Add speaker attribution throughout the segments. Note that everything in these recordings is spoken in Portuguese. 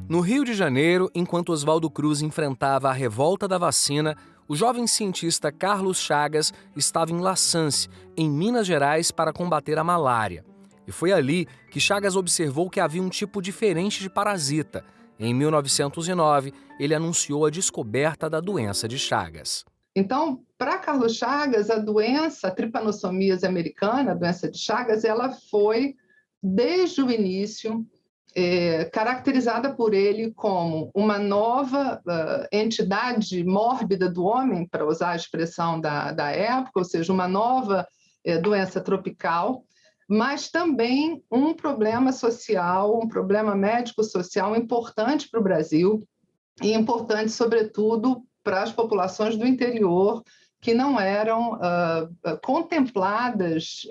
Speaker 1: No Rio de Janeiro, enquanto Oswaldo Cruz enfrentava a revolta da vacina, o jovem cientista Carlos Chagas estava em La Sance, em Minas Gerais, para combater a malária. E foi ali que Chagas observou que havia um tipo diferente de parasita. Em 1909, ele anunciou a descoberta da doença de Chagas.
Speaker 2: Então, para Carlos Chagas, a doença, a tripanossomíase americana, a doença de Chagas, ela foi, desde o início, caracterizada por ele como uma nova entidade mórbida do homem, para usar a expressão da época, ou seja, uma nova doença tropical, mas também um problema social, um problema médico-social importante para o Brasil e importante, sobretudo, para as populações do interior que não eram contempladas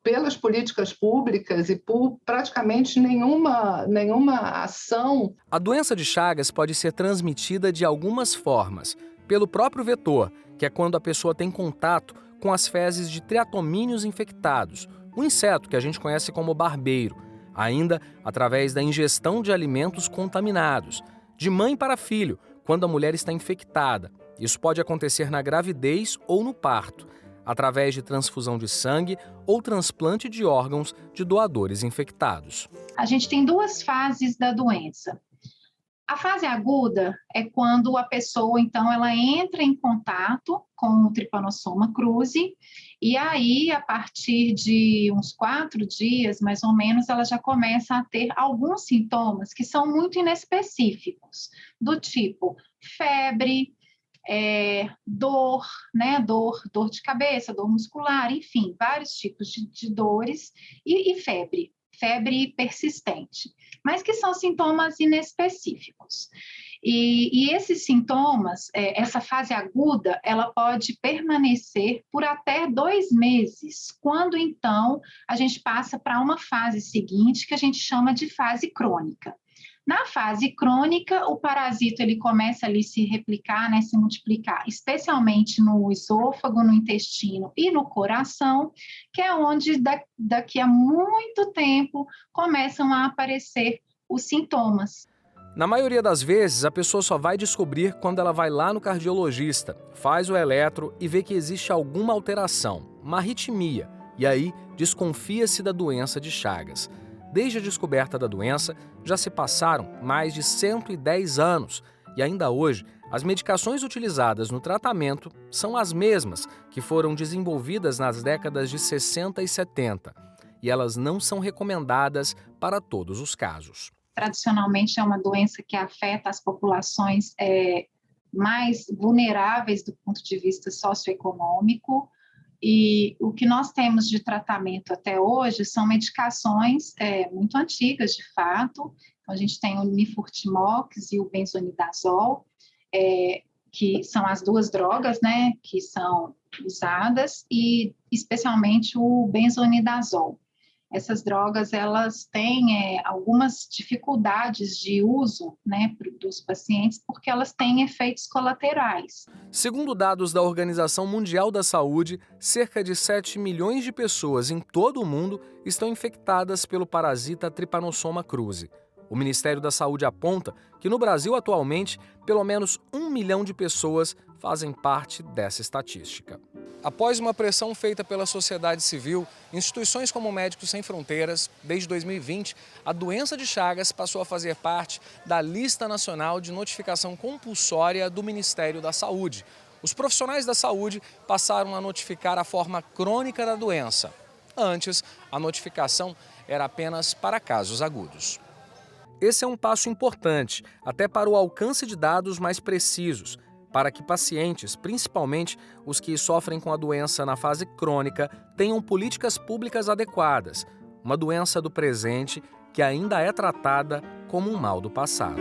Speaker 2: pelas políticas públicas e por praticamente nenhuma ação.
Speaker 1: A doença de Chagas pode ser transmitida de algumas formas. Pelo próprio vetor, que é quando a pessoa tem contato com as fezes de triatomíneos infectados, um inseto que a gente conhece como barbeiro. Ainda através da ingestão de alimentos contaminados. De mãe para filho, quando a mulher está infectada. Isso pode acontecer na gravidez ou no parto, através de transfusão de sangue ou transplante de órgãos de doadores infectados.
Speaker 3: A gente tem duas fases da doença. A fase aguda é quando a pessoa, então, ela entra em contato com o Trypanosoma cruzi e aí, a partir de uns 4 dias, mais ou menos, ela já começa a ter alguns sintomas que são muito inespecíficos, do tipo febre, dor, né? Dor de cabeça, dor muscular, enfim, vários tipos de dores e febre persistente, mas que são sintomas inespecíficos. E esses sintomas, essa fase aguda, ela pode permanecer por até 2 meses, quando então a gente passa para uma fase seguinte que a gente chama de fase crônica. Na fase crônica, o parasito ele começa ali se replicar, né, se multiplicar, especialmente no esôfago, no intestino e no coração, que é onde daqui a muito tempo começam a aparecer os sintomas.
Speaker 1: Na maioria das vezes, a pessoa só vai descobrir quando ela vai lá no cardiologista, faz o eletro e vê que existe alguma alteração, uma arritmia, e aí desconfia-se da doença de Chagas. Desde a descoberta da doença, já se passaram mais de 110 anos e ainda hoje, as medicações utilizadas no tratamento são as mesmas que foram desenvolvidas nas décadas de 60 e 70 e elas não são recomendadas para todos os casos.
Speaker 3: Tradicionalmente é uma doença que afeta as populações mais vulneráveis do ponto de vista socioeconômico. E o que nós temos de tratamento até hoje são medicações muito antigas, de fato. Então, a gente tem o nifurtimox e o benzonidazol, que são as duas drogas, né, que são usadas, e especialmente o benzonidazol. Essas drogas, elas têm algumas dificuldades de uso, né, dos pacientes, porque elas têm efeitos colaterais.
Speaker 1: Segundo dados da Organização Mundial da Saúde, cerca de 7 milhões de pessoas em todo o mundo estão infectadas pelo parasita Trypanosoma cruzi. O Ministério da Saúde aponta que no Brasil atualmente, pelo menos 1 milhão de pessoas fazem parte dessa estatística. Após uma pressão feita pela sociedade civil, instituições como Médicos Sem Fronteiras, desde 2020, a doença de Chagas passou a fazer parte da Lista Nacional de Notificação Compulsória do Ministério da Saúde. Os profissionais da saúde passaram a notificar a forma crônica da doença. Antes, a notificação era apenas para casos agudos. Esse é um passo importante, até para o alcance de dados mais precisos, para que pacientes, principalmente os que sofrem com a doença na fase crônica, tenham políticas públicas adequadas, uma doença do presente que ainda é tratada como um mal do passado.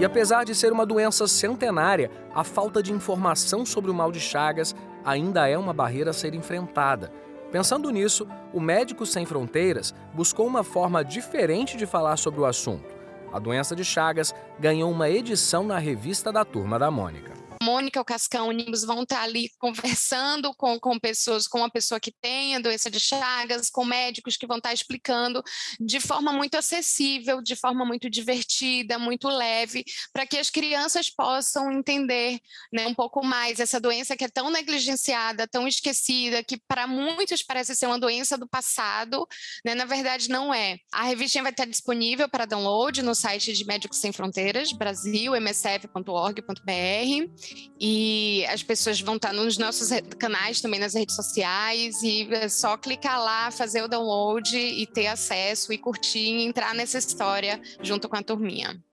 Speaker 1: E apesar de ser uma doença centenária, a falta de informação sobre o mal de Chagas ainda é uma barreira a ser enfrentada. Pensando nisso, o Médicos Sem Fronteiras buscou uma forma diferente de falar sobre o assunto. A doença de Chagas ganhou uma edição na revista da Turma da Mônica.
Speaker 4: Mônica, o Cascão, o Nimbus vão estar ali conversando com pessoas, com a pessoa que tem a doença de Chagas, com médicos que vão estar explicando de forma muito acessível, de forma muito divertida, muito leve, para que as crianças possam entender, né, um pouco mais essa doença que é tão negligenciada, tão esquecida, que para muitos parece ser uma doença do passado, né, na verdade não é. A revistinha vai estar disponível para download no site de Médicos Sem Fronteiras, Brasil, msf.org.br, e as pessoas vão estar nos nossos canais também nas redes sociais, e é só clicar lá, fazer o download e ter acesso e curtir e entrar nessa história junto com a turminha.